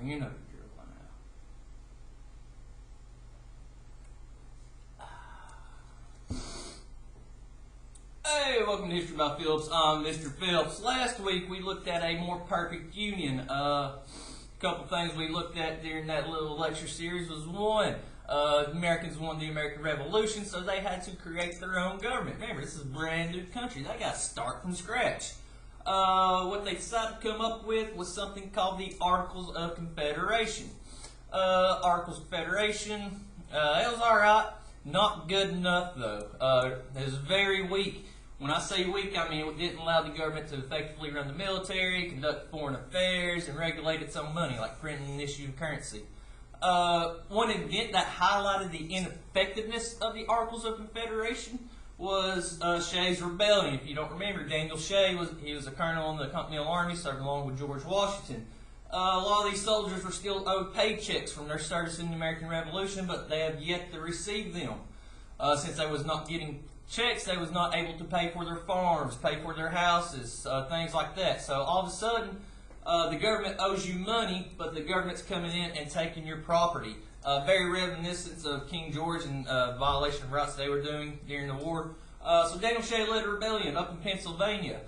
You know the drill by now. Hey, welcome to History by Phillips. I'm Mr. Phillips. Last week we looked at a more perfect union. A couple things we looked at during that little lecture series was one, Americans won the American Revolution, so they had to create their own government. Remember, this is a brand new country. They got to start from scratch. What they decided to come up with was something called the Articles of Confederation. Articles of Confederation, it was alright. Not good enough, though. It was very weak. When I say weak, I mean it didn't allow the government to effectively run the military, conduct foreign affairs, and regulate its own money, like printing and issuing currency. One event that highlighted the ineffectiveness of the Articles of Confederation was Shays' Rebellion. If you don't remember, Daniel Shay was a colonel in the Continental Army, served along with George Washington. A lot of these soldiers were still owed paychecks from their service in the American Revolution, but they have yet to receive them. Since they was not getting checks, they was not able to pay for their farms, pay for their houses, things like that. So all of a sudden, the government owes you money, but the government's coming in and taking your property. Very reminiscent of King George and violation of rights they were doing during the war. So Daniel Shay led a rebellion up in Pennsylvania.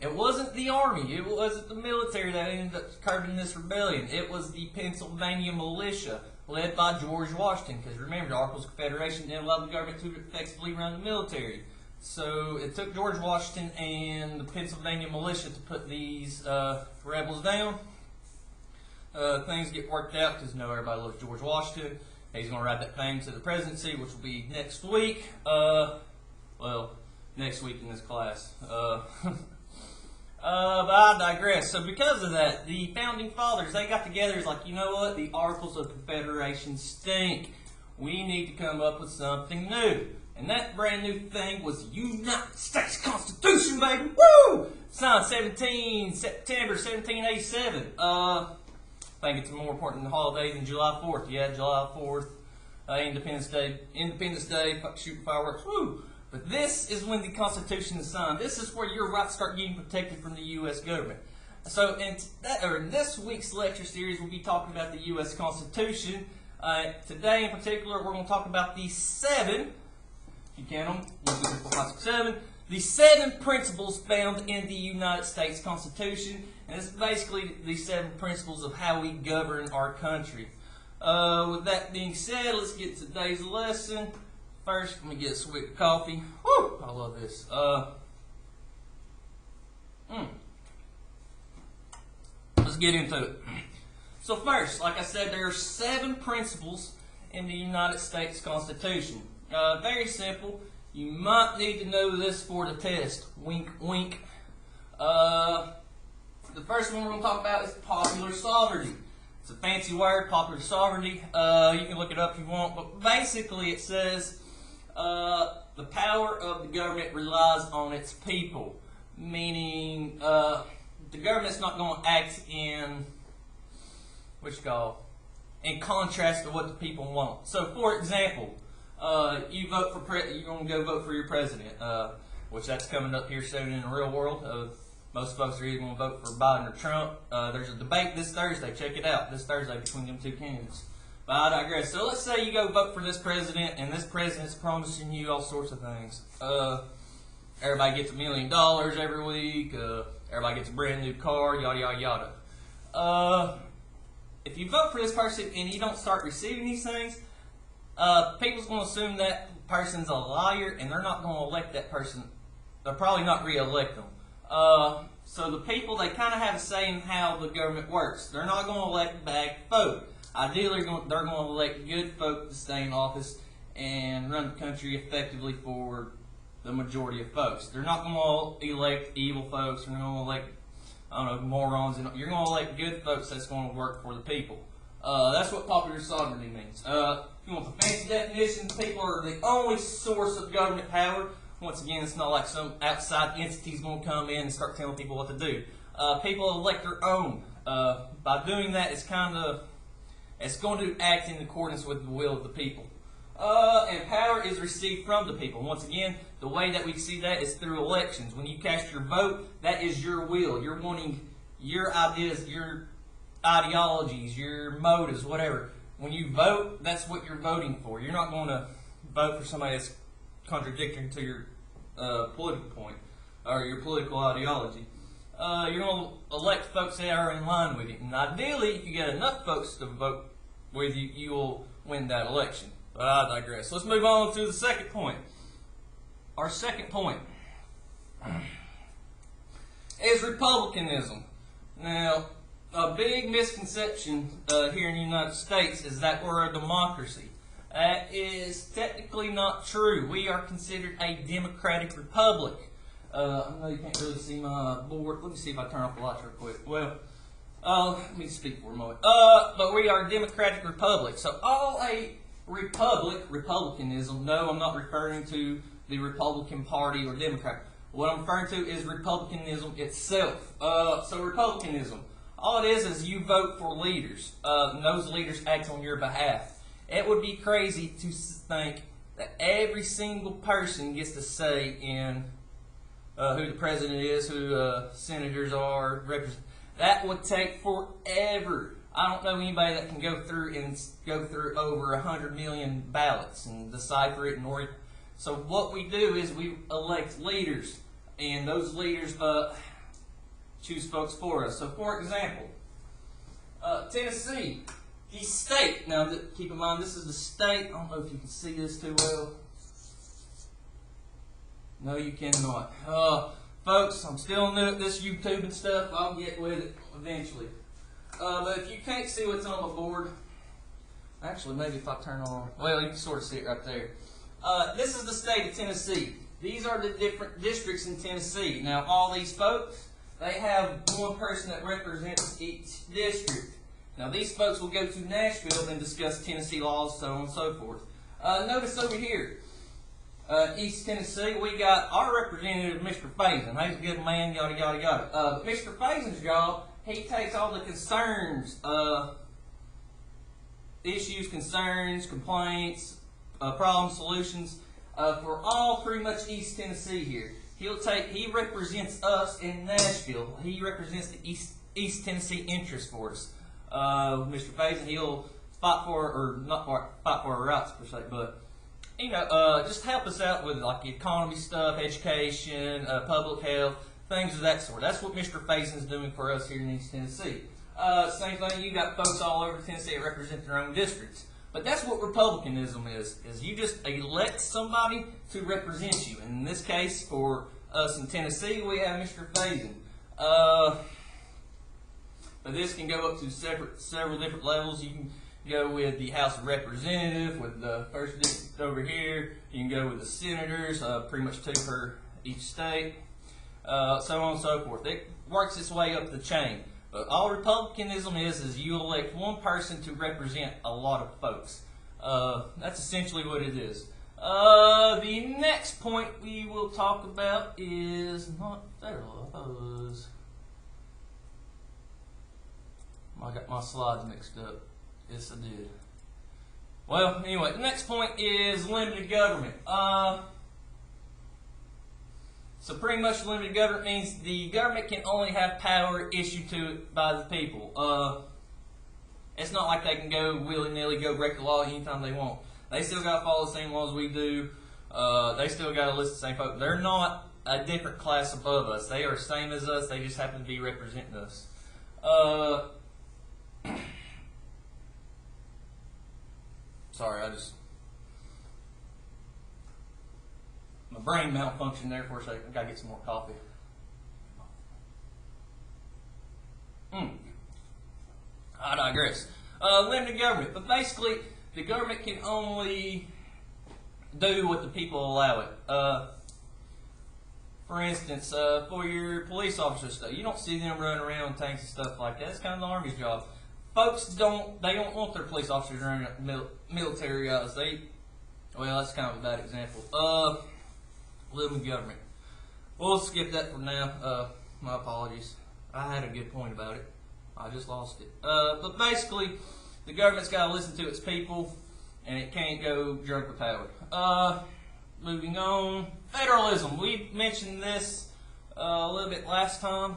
It wasn't the army, it wasn't the military that ended up curbing this rebellion. It was the Pennsylvania militia, led by George Washington. Because remember, the Articles of Confederation didn't allow the government to effectively run the military. So it took George Washington and the Pennsylvania militia to put these rebels down. Things get worked out because everybody loves George Washington. He's going to ride that thing to the presidency, which will be next week. Well, next week in this class. But I digress. So because of that, the Founding Fathers, they got together. It's like, you know what? The Articles of Confederation stink. We need to come up with something new. And that brand new thing was the United States Constitution, baby. Woo! Signed September 1787. I think it's more important holiday than July 4th. Yeah, July 4th, Independence Day, shooting fireworks. Woo! But this is when the Constitution is signed. This is where your rights start getting protected from the U.S. government. So in this week's lecture series, we'll be talking about the U.S. Constitution. Today in particular, we're going to talk about the seven, if you count them, 1, 2, 3, 4, 5, 6, 7, the 7 principles found in the United States Constitution. And it's basically the 7 principles of how we govern our country. With that being said, let's get to today's lesson. First, let me get a swig of coffee. Woo! I love this. Let's get into it. So first, like I said, there are 7 principles in the United States Constitution. Very simple. You might need to know this for the test. Wink, wink. The first one we're going to talk about is popular sovereignty. It's a fancy word, popular sovereignty. You can look it up if you want, but basically it says the power of the government relies on its people, meaning the government's not going to act in in contrast to what the people want. So, for example, you vote for you're going to go vote for your president, which that's coming up here soon in the real world. Most folks are either going to vote for Biden or Trump. There's a debate this Thursday. Check it out. This Thursday between them 2 candidates. But I digress. So let's say you go vote for this president, and this president's promising you all sorts of things. Everybody gets $1 million every week. Everybody gets a brand new car. Yada yada yada. If you vote for this person and you don't start receiving these things, people's going to assume that person's a liar, and they're not going to elect that person. They'll probably not re-elect them. So the people, they kind of have a say in how the government works. They're not going to elect bad folk. Ideally, they're going to elect good folk to stay in office and run the country effectively for the majority of folks. They're not going to elect evil folks. They're not going to elect, morons. You're going to elect good folks that's going to work for the people. That's what popular sovereignty means. If you want the fancy definition, people are the only source of government power. Once again, it's not like some outside entity's going to come in and start telling people what to do. People elect their own. By doing that, it's going to act in accordance with the will of the people. And power is received from the people. Once again, the way that we see that is through elections. When you cast your vote, that is your will. You're wanting your ideas, your ideologies, your motives, whatever. When you vote, that's what you're voting for. You're not going to vote for somebody that's contradictory to your political point or your political ideology. You're going to elect folks that are in line with you. And ideally, if you get enough folks to vote with you, you will win that election. But I digress. Let's move on to the second point. Our second point is Republicanism. Now, a big misconception here in the United States is that we're a democracy. That is technically not true. We are considered a democratic republic. I know you can't really see my board. Let me see if I turn off the lights real quick. Well, let me speak for a moment. But we are a democratic republic. So all a republicanism, no, I'm not referring to the Republican Party or Democrat. What I'm referring to is republicanism itself. So republicanism, all it is you vote for leaders. And those leaders act on your behalf. It would be crazy to think that every single person gets to say in who the president is, who senators are, that would take forever. I don't know anybody that can go through over 100 million ballots and decipher it. So what we do is we elect leaders, and those leaders choose folks for us. So for example, Tennessee, the state. Now keep in mind this is the state. I don't know if you can see this too well. No, you cannot. Folks, I'm still new at this YouTube and stuff. I'll get with it eventually. But if you can't see what's on the board, actually, maybe if I turn on, well, you can sort of see it right there. This is the state of Tennessee. These are the different districts in Tennessee. Now, all these folks, they have one person that represents each district. Now, these folks will go to Nashville and discuss Tennessee laws, so on and so forth. Notice over here, East Tennessee, we got our representative, Mr. Faison. He's a good man, yada, yada, yada. But Mr. Faison's job, he takes all the concerns, issues, concerns, complaints, problem solutions for all pretty much East Tennessee here. He represents us in Nashville. He represents the East Tennessee interest for us. Mr. Faison, he'll fight for, or not fight for our rights per se, but just help us out with like the economy stuff, education, public health, things of that sort. That's what Mr. Faison's doing for us here in East Tennessee. Same thing, you got folks all over Tennessee that represent their own districts. But that's what republicanism is you just elect somebody to represent you. And in this case, for us in Tennessee, we have Mr. Faison. But this can go up to several different levels. You can go with the House of Representatives, with the first district over here. You can go with the senators, pretty much 2 per each state, so on and so forth. It works its way up the chain. But all republicanism is you elect one person to represent a lot of folks. That's essentially what it is. The next point we will talk about is not federalism. I got my slides mixed up. Yes, I did. Well, anyway, the next point is limited government. So pretty much limited government means the government can only have power issued to it by the people. It's not like they can go willy-nilly, go break the law anytime they want. They still got to follow the same laws we do. They still got to list the same folks. They're not a different class above us. They are the same as us. They just happen to be representing us. Sorry, my brain malfunctioned there for a second. I gotta get some more coffee. I digress. Limited government, but basically the government can only do what the people allow it. For instance, for your police officers, you don't see them running around with tanks and stuff like that. It's kind of the Army's job. Folks don't want their police officers running militarized. Well, that's kind of a bad example. Limited government. We'll skip that for now. My apologies. I had a good point about it. I just lost it. But basically, the government's got to listen to its people, and it can't go drunk with power. Moving on. Federalism. We mentioned this a little bit last time.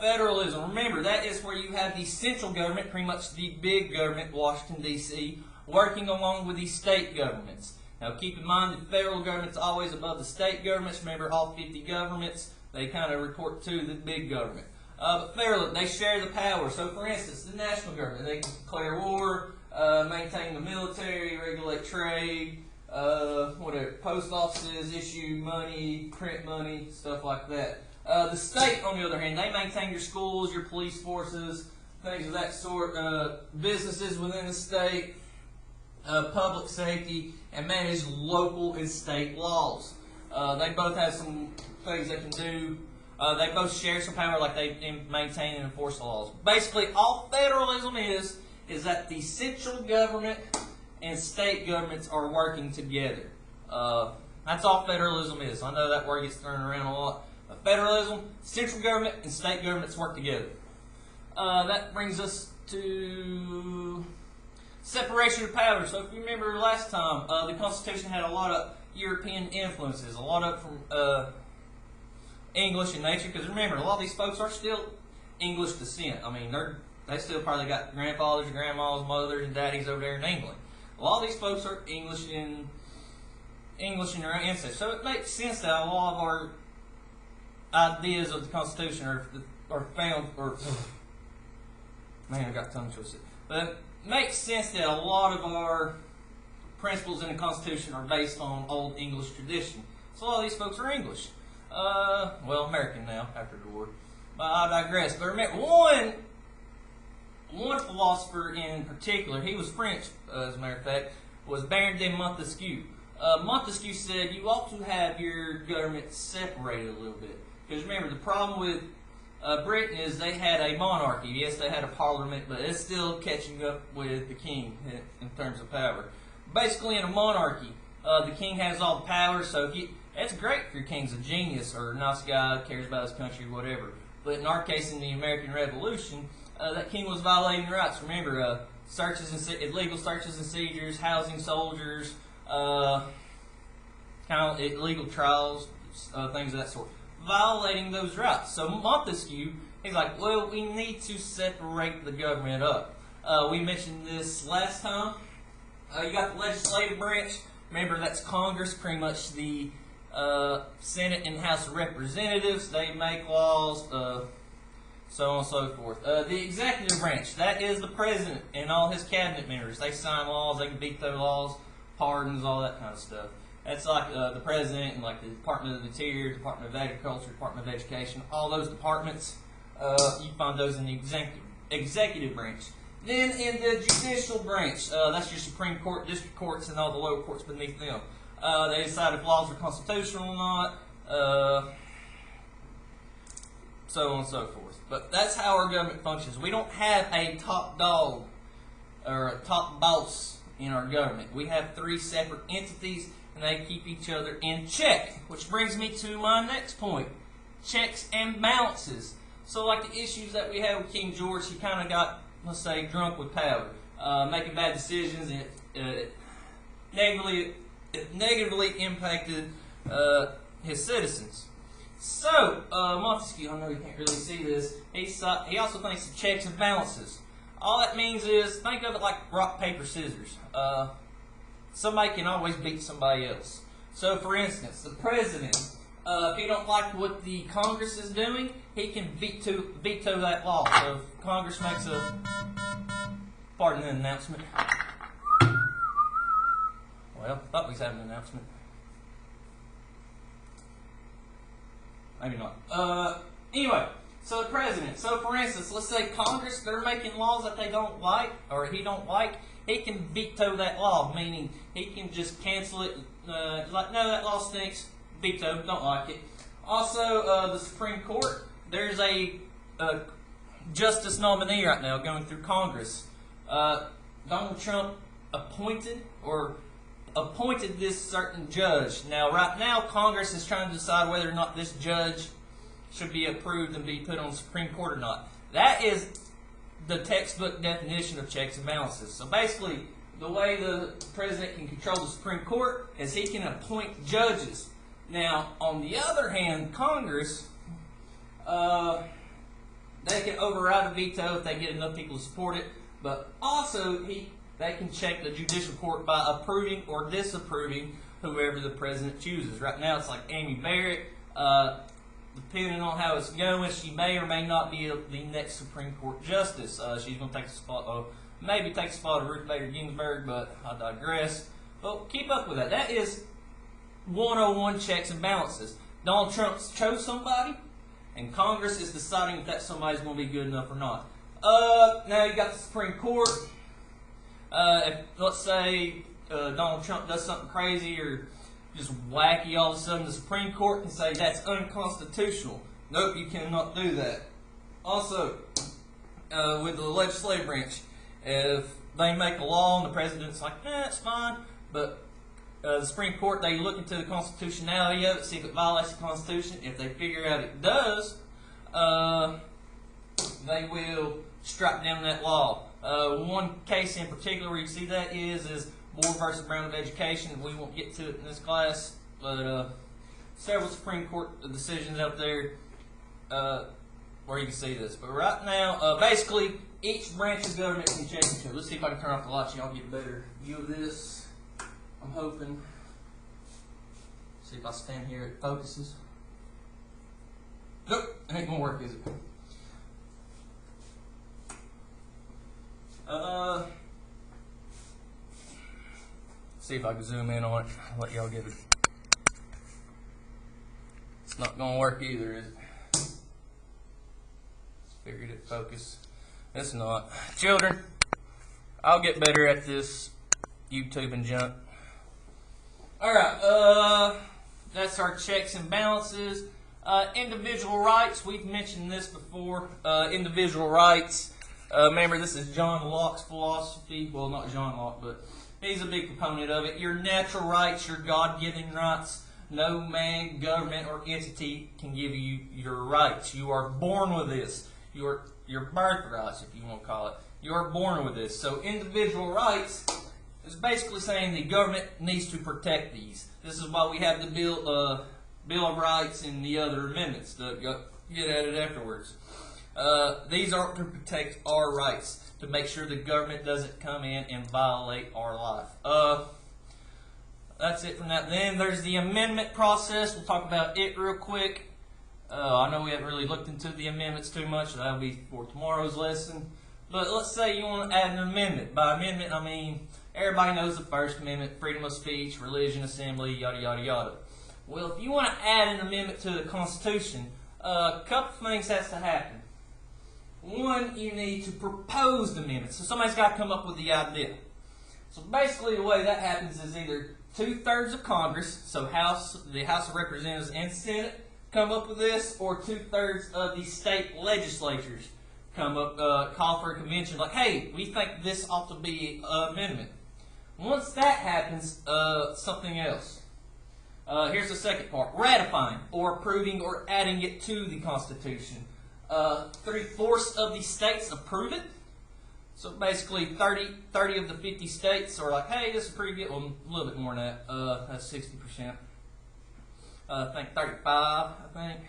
Federalism. Remember, that is where you have the central government, pretty much the big government, Washington, D.C., working along with the state governments. Now, keep in mind the federal government's always above the state governments. Remember, all 50 governments, they kind of report to the big government. But federalism, they share the power. So, for instance, the national government, they can declare war, maintain the military, regulate trade, whatever, post offices, issue money, print money, stuff like that. The state, on the other hand, they maintain your schools, your police forces, things of that sort, businesses within the state, public safety, and manage local and state laws. They both have some things they can do. They both share some power, like they maintain and enforce laws. Basically, all federalism is that the central government and state governments are working together. That's all federalism is. I know that word gets thrown around a lot. But federalism, central government and state governments work together. That brings us to separation of powers. So if you remember last time, the Constitution had a lot of European influences, a lot of from English in nature. Because remember, a lot of these folks are still English descent. I mean, they still probably got grandfathers, grandmas, mothers, and daddies over there in England. A lot of these folks are English in their ancestors. So it makes sense that a lot of our ideas of the Constitution are found, or man, I got tongue twisted. But it makes sense that a lot of our principles in the Constitution are based on old English tradition. So a lot of these folks are English. Well, American now after the war. But I digress. But remember, one philosopher in particular, he was French, as a matter of fact, was Baron de Montesquieu. Montesquieu said you ought to have your government separated a little bit. Because remember, the problem with Britain is they had a monarchy. Yes, they had a parliament, but it's still catching up with the king in terms of power. Basically, in a monarchy, the king has all the power, so it's great if your king's a genius or a nice guy, cares about his country, whatever. But in our case, in the American Revolution, that king was violating rights. Remember, illegal searches and seizures, housing soldiers, kind of illegal trials, things of that sort. Violating those rights. So Montesquieu, he's like, well, we need to separate the government up. We mentioned this last time. You got the legislative branch. Remember, that's Congress, pretty much the Senate and House of Representatives. They make laws, so on and so forth. The executive branch, that is the president and all his cabinet members. They sign laws, they can veto laws, pardons, all that kind of stuff. That's like the president and like the Department of the Interior, Department of Agriculture, Department of Education, all those departments. You find those in the executive branch. Then in the judicial branch, that's your Supreme Court, district courts, and all the lower courts beneath them. They decide if laws are constitutional or not, so on and so forth. But that's how our government functions. We don't have a top dog or a top boss in our government. We have three separate entities, and they keep each other in check. Which brings me to my next point. Checks and balances. So like the issues that we had with King George, he kind of got, let's say, drunk with power. Making bad decisions, and it negatively impacted his citizens. So, Montesquieu, I know you can't really see this, he also thinks of checks and balances. All that means is, think of it like rock, paper, scissors. Somebody can always beat somebody else. So, for instance, the president, if he don't like what the Congress is doing, he can veto that law. So, if Congress makes pardon the announcement. Well, thought we was having an announcement. Maybe not. Anyway, so the president. So, for instance, let's say Congress, they're making laws that they don't like, or he don't like. He can veto that law, meaning he can just cancel it. Like, no, that law stinks. Veto, don't like it. Also, the Supreme Court, there's a justice nominee right now going through Congress. Donald Trump appointed this certain judge. Now, right now, Congress is trying to decide whether or not this judge should be approved and be put on the Supreme Court or not. That is the textbook definition of checks and balances. So basically, the way the president can control the Supreme Court is he can appoint judges. Now, on the other hand, Congress, they can override a veto if they get enough people to support it. But also, they can check the judicial court by approving or disapproving whoever the president chooses. Right now, it's like Amy Barrett. Depending on how it's going, she may or may not be the next Supreme Court justice. She's going to take the spot, maybe take the spot of Ruth Bader Ginsburg, but I digress. But keep up with that. That is 101 checks and balances. Donald Trump chose somebody, and Congress is deciding if that somebody's going to be good enough or not. Now you got the Supreme Court. If, let's say Donald Trump does something crazy or just wacky, all of a sudden the Supreme Court can say that's unconstitutional. Nope, you cannot do that. Also, with the legislative branch, if they make a law and the president's like, it's fine, but the Supreme Court, they look into the constitutionality of it, see if it violates the Constitution. If they figure out it does, they will strike down that law. One case in particular where you see that is Moore versus Brown of Education. We won't get to it in this class, but several Supreme Court decisions out there where you can see this. But right now, basically, each branch of government can check each other. Let's see if I can turn off the lights and y'all get a better view of this. I'm hoping. See if I stand here, it focuses. Nope, it ain't gonna work, is it? See if I can zoom in on it. I'll let y'all get it. It's not gonna work either, is it? Figured it'd focus. It's not. Children, I'll get better at this YouTube and junk. Alright, that's our checks and balances. Individual rights, we've mentioned this before. Individual rights. Remember, this is John Locke's philosophy. Well, not John Locke, but he's a big proponent of it. Your natural rights, your God-given rights. No man, government, or entity can give you your rights. You are born with this. Your birth rights, if you want to call it. You are born with this. So individual rights is basically saying the government needs to protect these. This is why we have the Bill of Rights and the other amendments. Get at it afterwards. These are to protect our rights, to make sure the government doesn't come in and violate our life. That's it from that. Then there's the amendment process. We'll talk about it real quick. I know we haven't really looked into the amendments too much. So that'll be for tomorrow's lesson. But let's say you want to add an amendment. By amendment, I mean everybody knows the First Amendment, freedom of speech, religion, assembly, yada, yada, yada. Well, if you want to add an amendment to the Constitution, a couple things has to happen. One, you need to propose the amendment. So somebody's got to come up with the idea. So basically the way that happens is either 2/3 of Congress, so the House of Representatives and Senate, come up with this, or 2/3 of the state legislatures come up, call for a convention like, hey, we think this ought to be an amendment. Once that happens, something else. Here's the second part. Ratifying, or approving, or adding it to the Constitution. 3/4 of the states approve it. So basically 30 of the 50 states are like, hey, this is pretty good. Well, a little bit more than that. That's 60%. I think 35, I think.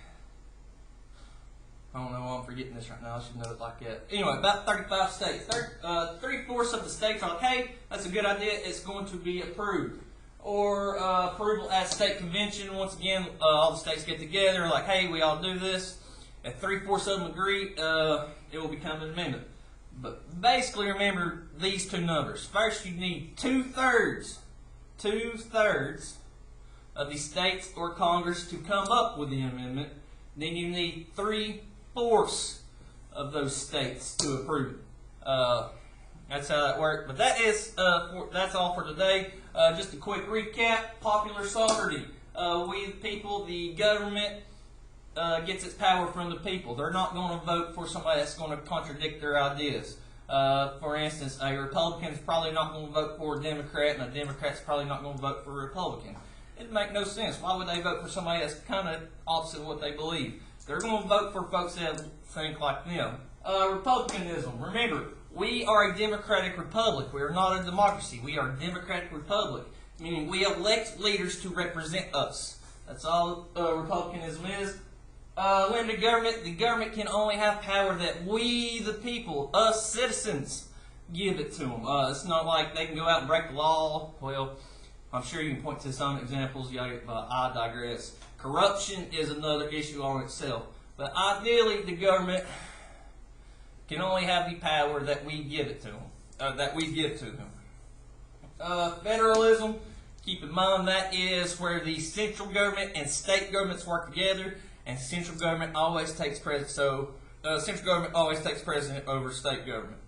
I don't know why I'm forgetting this right now. I should know it like that. Anyway, about 35 states. 3/4 of the states are like, hey, that's a good idea. It's going to be approved. Or approval at state convention. Once again, all the states get together, like, hey, we all do this. If 3/4 of them agree, it will become an amendment. But basically, remember these two numbers. First, you need 2/3 of the states or Congress to come up with the amendment. Then you need 3/4 of those states to approve it. That's how that works. But that is that's all for today. Just a quick recap. Popular sovereignty. We the people, the government gets its power from the people. They're not going to vote for somebody that's going to contradict their ideas. For instance, a Republican is probably not going to vote for a Democrat, and a Democrat's probably not going to vote for a Republican. It'd make no sense. Why would they vote for somebody that's kind of opposite of what they believe? They're going to vote for folks that think like them. Republicanism. Remember, we are a democratic republic. We are not a democracy. We are a democratic republic, meaning we elect leaders to represent us. That's all Republicanism is. Limited government. The government can only have power that we, the people, us citizens, give it to them. It's not like they can go out and break the law. Well, I'm sure you can point to some examples, but I digress. Corruption is another issue on itself. But ideally, the government can only have the power that we give it to them. Federalism, keep in mind that is where the central government and state governments work together, and central government always takes precedent. So, central government always takes precedent over state government.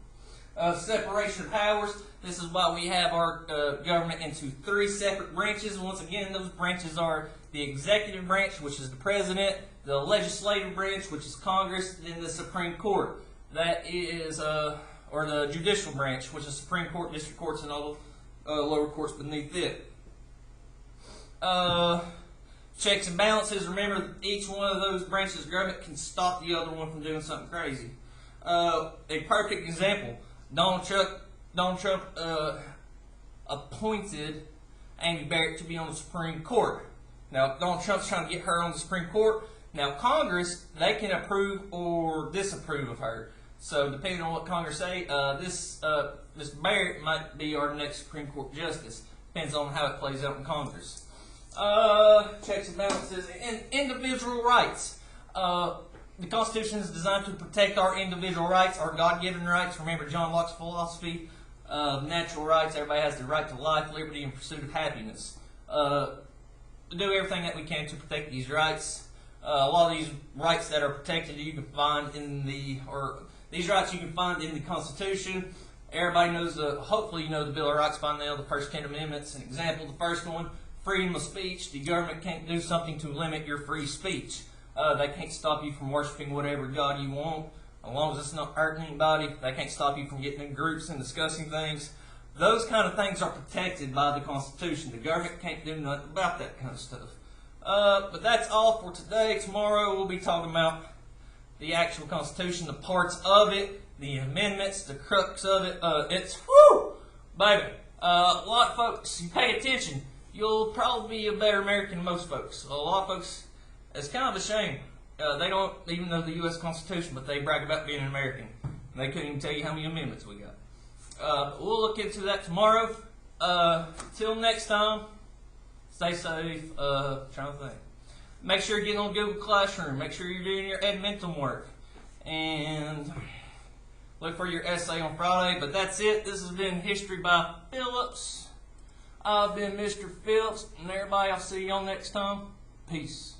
Separation of powers. This is why we have our government into 3 separate branches. Once again, those branches are the executive branch, which is the president, the legislative branch, which is Congress, and the Supreme Court. That is, or the judicial branch, which is Supreme Court, district courts, and all the lower courts beneath it. Checks and balances. Remember, each one of those branches of government can stop the other one from doing something crazy. A perfect example. Donald Trump appointed Amy Barrett to be on the Supreme Court. Now, Donald Trump's trying to get her on the Supreme Court. Now, Congress, they can approve or disapprove of her. So, depending on what Congress say, Ms. Barrett might be our next Supreme Court justice. Depends on how it plays out in Congress. Checks and balances and individual rights. The Constitution is designed to protect our individual rights, our God-given rights. Remember John Locke's philosophy of natural rights. Everybody has the right to life, liberty, and pursuit of happiness. Do everything that we can to protect these rights. A lot of these rights that are protected, you can find in these rights you can find in the Constitution. Everybody knows hopefully you know the Bill of Rights by now, the first 10 amendments. An example, the first one, freedom of speech. The government can't do something to limit your free speech. They can't stop you from worshiping whatever God you want, as long as it's not hurting anybody. They can't stop you from getting in groups and discussing things. Those kind of things are protected by the Constitution. The government can't do nothing about that kind of stuff. But that's all for today. Tomorrow we'll be talking about the actual Constitution, the parts of it, the amendments, the crux of it. It's, whoo, baby. A lot of folks, you pay attention, you'll probably be a better American than most folks. A lot of folks, it's kind of a shame. They don't even know the U.S. Constitution, but they brag about being an American. They couldn't even tell you how many amendments we got. We'll look into that tomorrow. Till next time, stay safe. Trying to think. Make sure you're getting on Google Classroom. Make sure you're doing your Edmentum work. And look for your essay on Friday. But that's it. This has been History by Phillips. I've been Mr. Phillips. And everybody, I'll see y'all next time. Peace.